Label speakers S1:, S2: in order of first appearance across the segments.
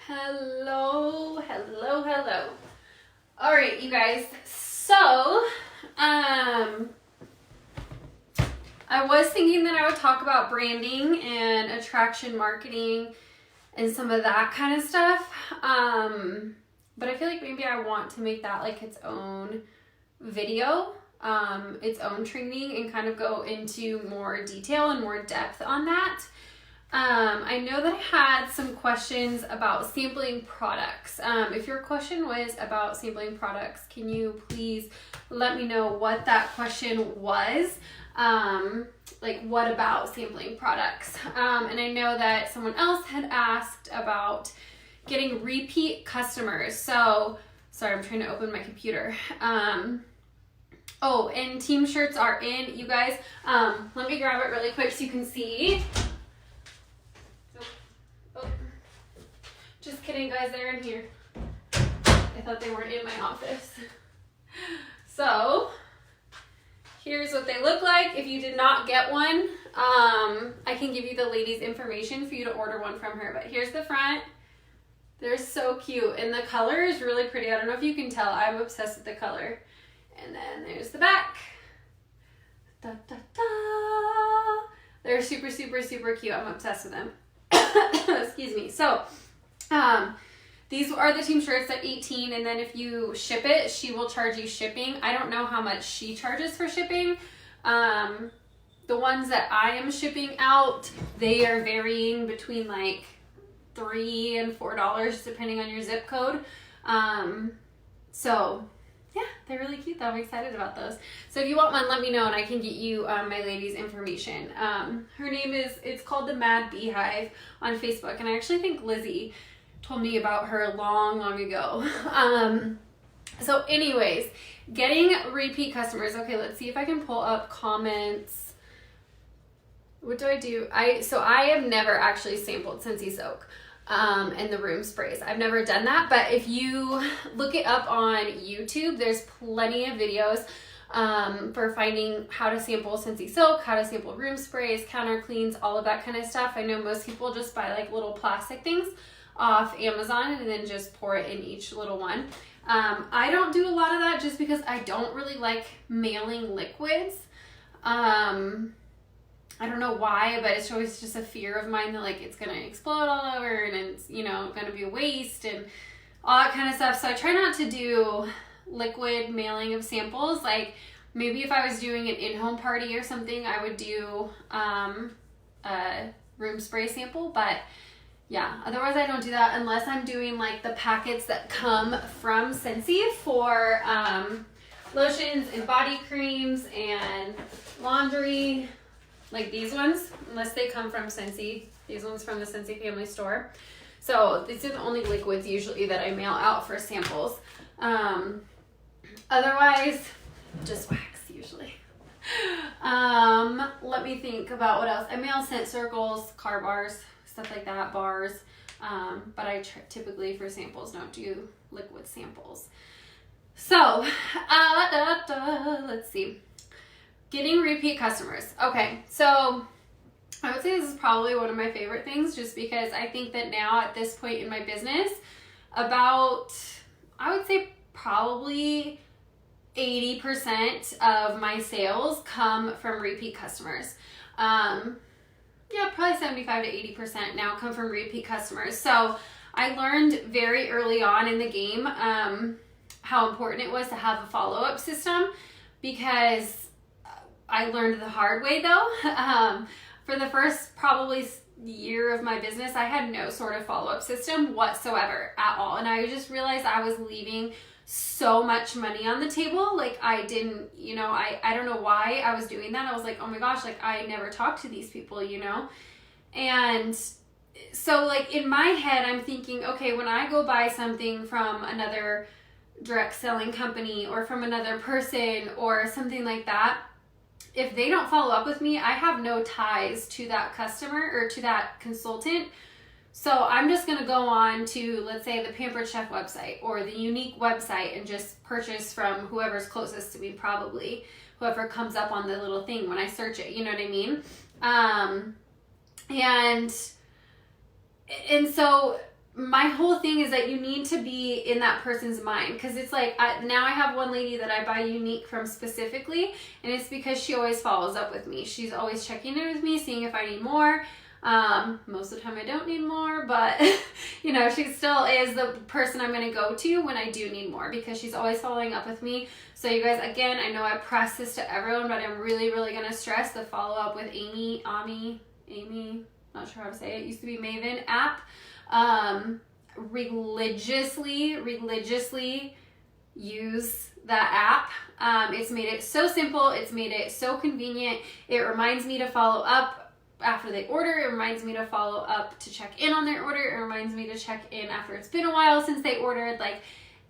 S1: Hello. All right, you guys. So, I was thinking that I would talk about branding and attraction marketing and some of that kind of stuff. But I feel like maybe I want to make that like its own video, its own training, and kind of go into more detail and more depth on that. I know that I had some questions about sampling products. If your question was about sampling products, can you please let me know what that question was? Like what about sampling products? And I know that someone else had asked about getting repeat customers. So, sorry, I'm trying to open my computer. Oh, and team shirts are in, you guys. Let me grab it really quick so you can see. Just kidding, guys, they're in here. I thought they weren't in my office. So, here's what they look like. If you did not get one, I can give you the lady's information for you to order one from her. But here's the front. They're so cute. And the color is really pretty. I don't know if you can tell. I'm obsessed with the color. And then there's the back. Da, da, da. They're super, super, super cute. I'm obsessed with them. Excuse me. So, these are the team shirts at $18, and then if you ship it, she will charge you shipping. I don't know how much she charges for shipping. The ones that I am shipping out, they are varying between like $3 and $4 depending on your zip code. So yeah, they're really cute though. I'm excited about those. So if you want one, let me know and I can get you my lady's information. Her name it's called the Mad Beehive on Facebook, and I actually think Lizzie told me about her long ago. So anyways, getting repeat customers. Okay, let's see if I can pull up comments. What do? I have never actually sampled Scentsy soak and the room sprays. I've never done that, but if you look it up on YouTube, there's plenty of videos for finding how to sample Scentsy soak, how to sample room sprays, counter cleans, all of that kind of stuff. I know most people just buy like little plastic things off Amazon and then just pour it in each little one. I don't do a lot of that just because I don't really like mailing liquids. I don't know why, but it's always just a fear of mine that like it's gonna explode all over and it's, you know, gonna be a waste and all that kind of stuff. So I try not to do liquid mailing of samples. Like maybe if I was doing an in-home party or something, I would do a room spray sample, but yeah, otherwise I don't do that unless I'm doing like the packets that come from Scentsy for lotions and body creams and laundry, like these ones, unless they come from Scentsy. These ones from the Scentsy family store. So these are the only liquids usually that I mail out for samples. Otherwise, just wax usually. Let me think about what else. I mail scent circles, car bars, stuff like that, bars, but I typically for samples don't do liquid samples. So, let's see. Getting repeat customers. Okay, so I would say this is probably one of my favorite things just because I think that now at this point in my business, about, I would say probably 80% of my sales come from repeat customers. Yeah, probably 75 to 80% now come from repeat customers. So I learned very early on in the game how important it was to have a follow-up system, because I learned the hard way though. For the first probably year of my business, I had no sort of follow-up system whatsoever at all. And I just realized I was leaving so much money on the table. Like I didn't, you know, I don't know why I was doing that. I was like, oh my gosh, like I never talked to these people, you know? And so like in my head, I'm thinking, okay, when I go buy something from another direct selling company or from another person or something like that, if they don't follow up with me, I have no ties to that customer or to that consultant. So I'm just going to go on to, let's say, the Pampered Chef website or the Unique website and just purchase from whoever's closest to me, probably whoever comes up on the little thing when I search it, you know what I mean? And so my whole thing is that you need to be in that person's mind, because it's like now I have one lady that I buy Unique from specifically, and it's because she always follows up with me. She's always checking in with me, seeing if I need more. Most of the time I don't need more, but you know, she still is the person I'm going to go to when I do need more, because she's always following up with me. So you guys, again, I know I press this to everyone, but I'm really, really going to stress the follow up with Amy, not sure how to say it, used to be Maven app. Religiously use that app. It's made it so simple. It's made it so convenient. It reminds me to follow up after they order. It reminds me to follow up to check in on their order. It reminds me to check in after it's been a while since they ordered. Like,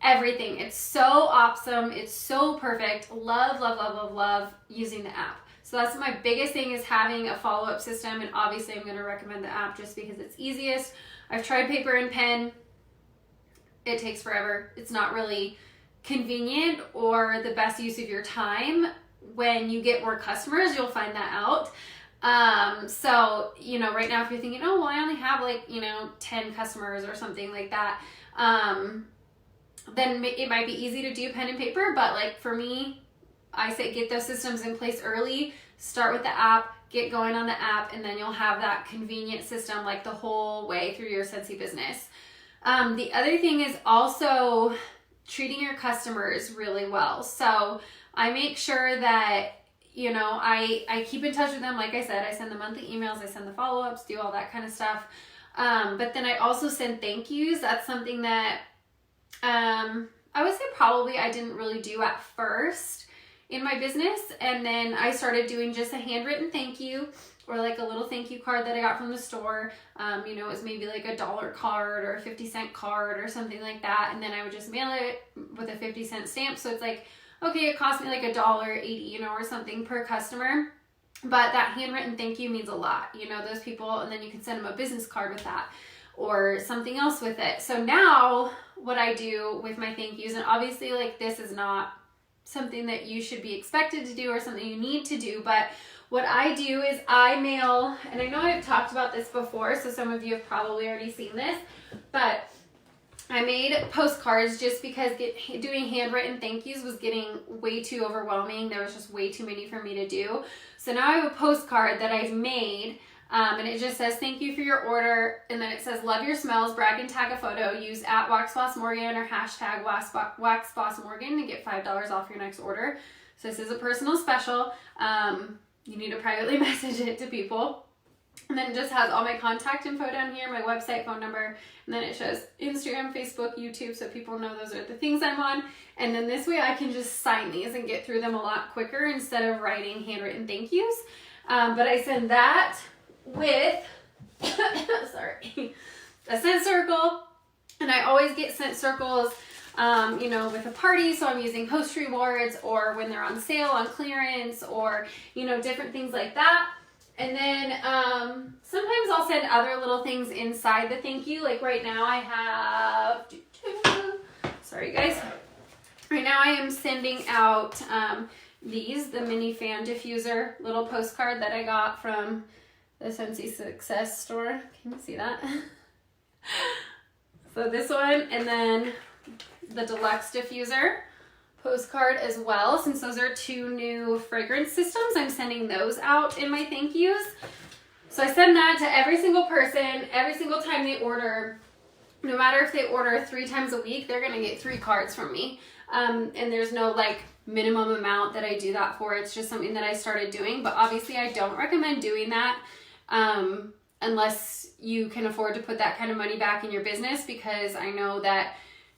S1: everything. It's so awesome. It's so perfect. Love using the app. So that's my biggest thing, is having a follow-up system. And obviously I'm going to recommend the app just because it's easiest. I've tried paper and pen. It takes forever. It's not really convenient or the best use of your time. When you get more customers, you'll find that out. So, you know, right now if you're thinking, oh, well, I only have like, you know, 10 customers or something like that, then it might be easy to do pen and paper. But like for me, I say get those systems in place early, start with the app, get going on the app, and then you'll have that convenient system like the whole way through your Scentsy business. The other thing is also treating your customers really well. So I make sure that, you know, I keep in touch with them. Like I said, I send the monthly emails, I send the follow-ups, do all that kind of stuff. But then I also send thank yous. That's something that I would say probably I didn't really do at first in my business, and then I started doing just a handwritten thank you, or like a little thank you card that I got from the store. You know, it was maybe like $1 card or a 50-cent card or something like that, and then I would just mail it with a 50-cent stamp. So it's like, okay, it cost me like $1.80, you know, or something per customer, but that handwritten thank you means a lot, you know, those people. And then you can send them a business card with that or something else with it. So now what I do with my thank yous, and obviously like this is not something that you should be expected to do or something you need to do, but what I do is I mail, and I know I've talked about this before, so some of you have probably already seen this, but I made postcards just because doing handwritten thank yous was getting way too overwhelming. There was just way too many for me to do. So now I have a postcard that I've made, and it just says, thank you for your order. And then it says, love your smells, brag and tag a photo, use at waxbossmorgan or hashtag waxbossmorgan to get $5 off your next order. So this is a personal special. You need to privately message it to people. And then it just has all my contact info down here, my website, phone number, and then it shows Instagram, Facebook, YouTube, so people know those are the things I'm on. And then this way I can just sign these and get through them a lot quicker instead of writing handwritten thank yous. But I send that with, sorry, a scent circle, and I always get scent circles, you know, with a party, so I'm using host rewards, or when they're on sale on clearance, or, you know, different things like that. And then sometimes I'll send other little things inside the thank you. Like right now I have, sorry guys, right now I am sending out the mini fan diffuser little postcard that I got from the Scentsy Success store. Can you see that? So this one, and then the deluxe diffuser postcard as well. Since those are two new fragrance systems, I'm sending those out in my thank yous. So I send that to every single person, every single time they order. No matter if they order 3 times a week, they're gonna get 3 cards from me. And there's no like minimum amount that I do that for. It's just something that I started doing, but obviously I don't recommend doing that unless you can afford to put that kind of money back in your business, because I know that,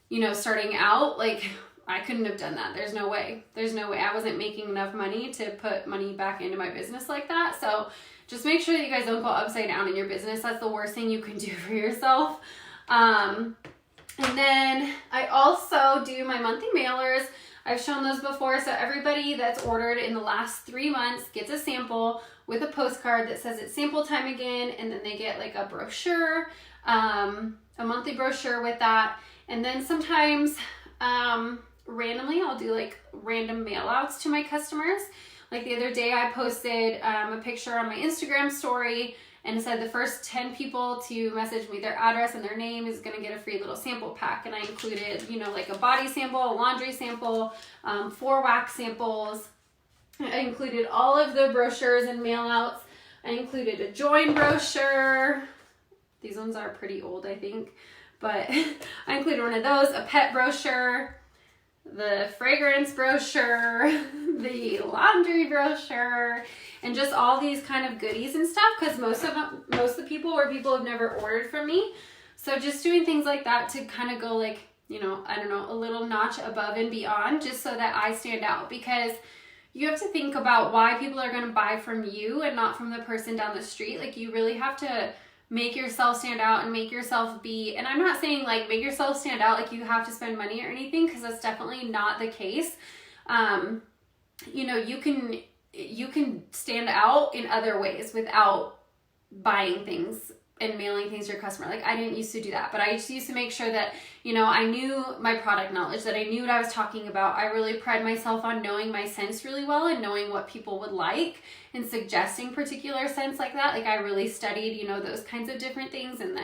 S1: you know, starting out, like, I couldn't have done that. There's no way. There's no way. I wasn't making enough money to put money back into my business like that. So just make sure that you guys don't go upside down in your business. That's the worst thing you can do for yourself. And then I also do my monthly mailers. I've shown those before. So everybody that's ordered in the last 3 months gets a sample with a postcard that says it's sample time again. And then they get like a brochure, a monthly brochure with that. And then sometimes, randomly, I'll do like random mail outs to my customers. Like the other day I posted a picture on my Instagram story, and it said the first 10 people to message me their address and their name is going to get a free little sample pack. And I included, you know, like a body sample, a laundry sample, 4 wax samples. I included all of the brochures and mail outs. I included a join brochure. These ones are pretty old, I think, but I included one of those, a pet brochure, the fragrance brochure, the laundry brochure, and just all these kind of goodies and stuff, because most of the people were people who've never ordered from me. So just doing things like that to kind of go like, you know, I don't know, a little notch above and beyond, just so that I stand out, because you have to think about why people are going to buy from you and not from the person down the street. Like, you really have to make yourself stand out and make yourself be, and I'm not saying like make yourself stand out like you have to spend money or anything, because that's definitely not the case. You know, you can stand out in other ways without buying things and mailing things to your customer. Like, I didn't used to do that, but I just used to make sure that, you know, I knew my product knowledge, that I knew what I was talking about. I really pride myself on knowing my scents really well and knowing what people would like and suggesting particular scents like that. Like, I really studied, you know, those kinds of different things and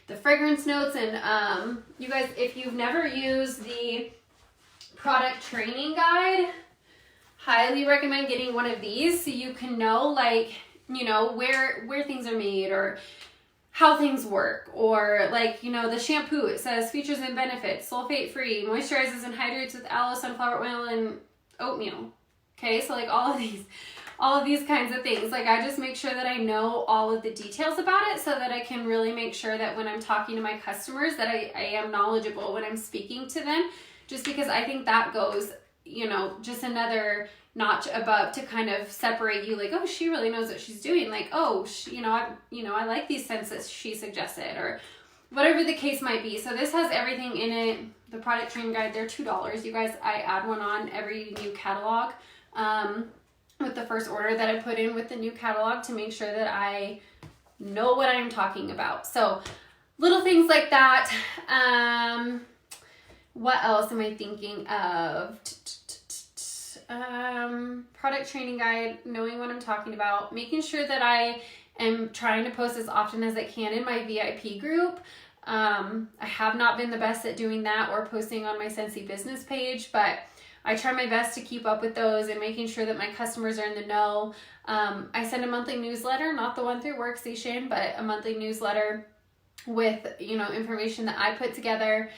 S1: the fragrance notes. And you guys, if you've never used the product training guide, highly recommend getting one of these so you can know, like, you know, where things are made, or how things work, or like, you know, the shampoo, it says features and benefits, sulfate free, moisturizes and hydrates with aloe, sunflower oil, and oatmeal. Okay, so like all of these kinds of things. Like, I just make sure that I know all of the details about it so that I can really make sure that when I'm talking to my customers that I am knowledgeable when I'm speaking to them, just because I think that goes, you know, just another notch above to kind of separate you, like, oh, she really knows what she's doing, like, oh, I like these scents that she suggested, or whatever the case might be. So this has everything in it. The product training guide, they're $2, you guys. I add one on every new catalog with the first order that I put in with the new catalog to make sure that I know what I'm talking about. So little things like that. What else am I thinking of? Product training guide, knowing what I'm talking about, making sure that I am trying to post as often as I can in my VIP group. I have not been the best at doing that or posting on my Scentsy business page, but I try my best to keep up with those and making sure that my customers are in the know. I send a monthly newsletter, not the one through Workstation, but a monthly newsletter with, you know, information that I put together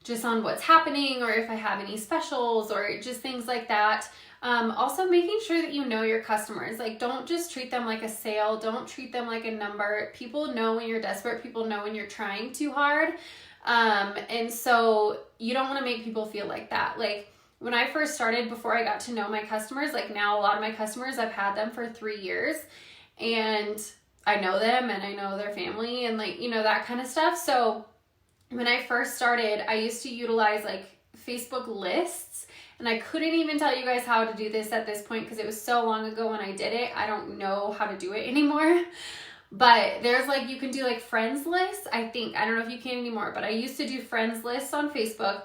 S1: just on what's happening, or if I have any specials, or just things like that. Also making sure that you know your customers. Like, don't just treat them like a sale. Don't treat them like a number. People know when you're desperate. People know when you're trying too hard. And so you don't want to make people feel like that. Like, when I first started, before I got to know my customers, like now a lot of my customers, I've had them for 3 years and I know them and I know their family and, like, you know, that kind of stuff. So when I first started, I used to utilize like Facebook lists, and I couldn't even tell you guys how to do this at this point because it was so long ago when I did it. I don't know how to do it anymore. But there's like, you can do like friends lists. I don't know if you can anymore, but I used to do friends lists on Facebook,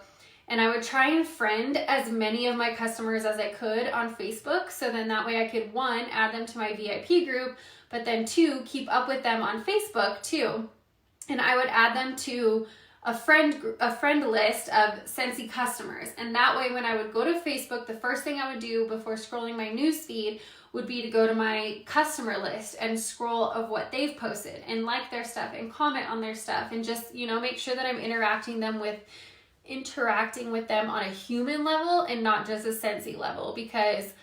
S1: and I would try and friend as many of my customers as I could on Facebook. So then that way I could, 1, add them to my VIP group, but then 2, keep up with them on Facebook too. And I would add them to a friend list of Scentsy customers. And that way, when I would go to Facebook, the first thing I would do before scrolling my news feed would be to go to my customer list and scroll of what they've posted and like their stuff and comment on their stuff, and just, you know, make sure that I'm interacting with them on a human level and not just a Scentsy level. Because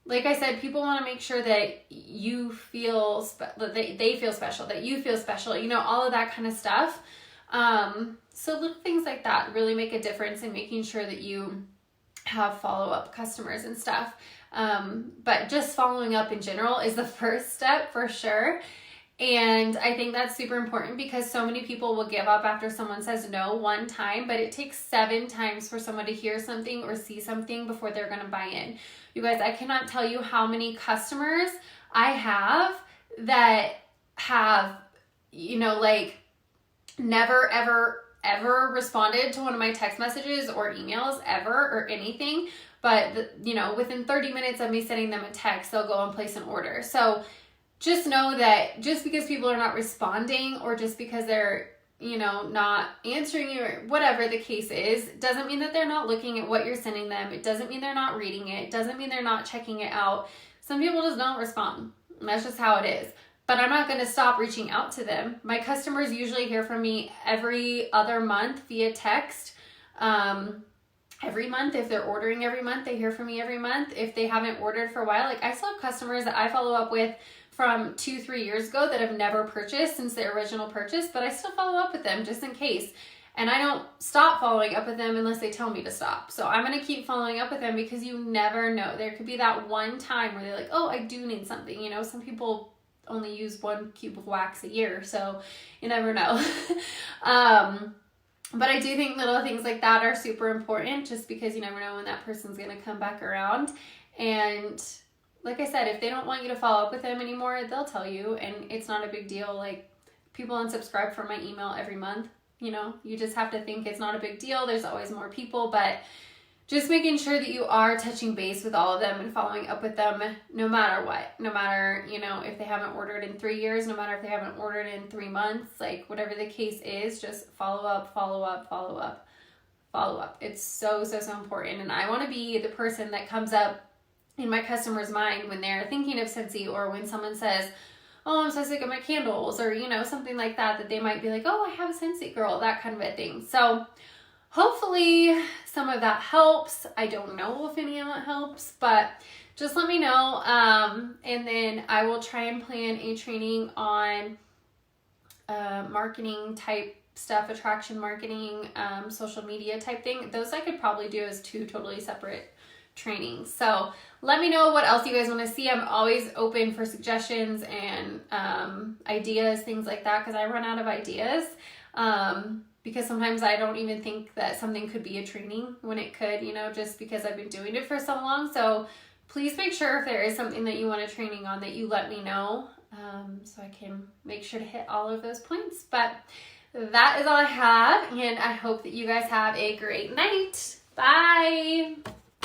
S1: like I said, people want to make sure that you feel that they feel special, that you feel special, you know, all of that kind of stuff. So little things like that really make a difference in making sure that you have follow-up customers and stuff. But just following up in general is the first step for sure. And I think that's super important because so many people will give up after someone says no one time, but it takes 7 times for someone to hear something or see something before they're going to buy in. You guys, I cannot tell you how many customers I have that have, you know, like never, ever responded to one of my text messages or emails ever or anything. But, you know, within 30 minutes of me sending them a text, they'll go and place an order. So just know that just because people are not responding or just because they're, you know, not answering you or whatever the case is, doesn't mean that they're not looking at what you're sending them. It doesn't mean they're not reading it. It doesn't mean they're not checking it out. Some people just don't respond. And that's just how it is. But I'm not going to stop reaching out to them. My customers usually hear from me every other month via text. Every month, if they're ordering every month, they hear from me every month. If they haven't ordered for a while, like I still have customers that I follow up with from 2-3 years ago that have never purchased since their original purchase, but I still follow up with them just in case. And I don't stop following up with them unless they tell me to stop. So I'm going to keep following up with them because you never know. There could be that one time where they're like, oh, I do need something. You know, some people only use 1 cube of wax a year, so you never know. But I do think little things like that are super important just because you never know when that person's going to come back around. And like I said, if they don't want you to follow up with them anymore, they'll tell you, and it's not a big deal. Like, people unsubscribe from my email every month. You know, you just have to think it's not a big deal. There's always more people, but just making sure that you are touching base with all of them and following up with them no matter what. No matter, you know, if they haven't ordered in 3 years, no matter if they haven't ordered in 3 months, like whatever the case is, just follow up, follow up, follow up, follow up. It's so, so, so important. And I want to be the person that comes up in my customer's mind when they're thinking of Scentsy, or when someone says, oh, I'm so sick of my candles, or, you know, something like that, that they might be like, oh, I have a Scentsy girl, that kind of a thing. So hopefully some of that helps. I don't know if any of it helps, but just let me know. And then I will try and plan a training on marketing type stuff, attraction marketing, social media type thing. Those I could probably do as 2 totally separate trainings. So let me know what else you guys want to see. I'm always open for suggestions and ideas, things like that, because I run out of ideas. Because sometimes I don't even think that something could be a training when it could, you know, just because I've been doing it for so long. So please make sure if there is something that you want a training on that you let me know, so I can make sure to hit all of those points. But that is all I have, and I hope that you guys have a great night. Bye!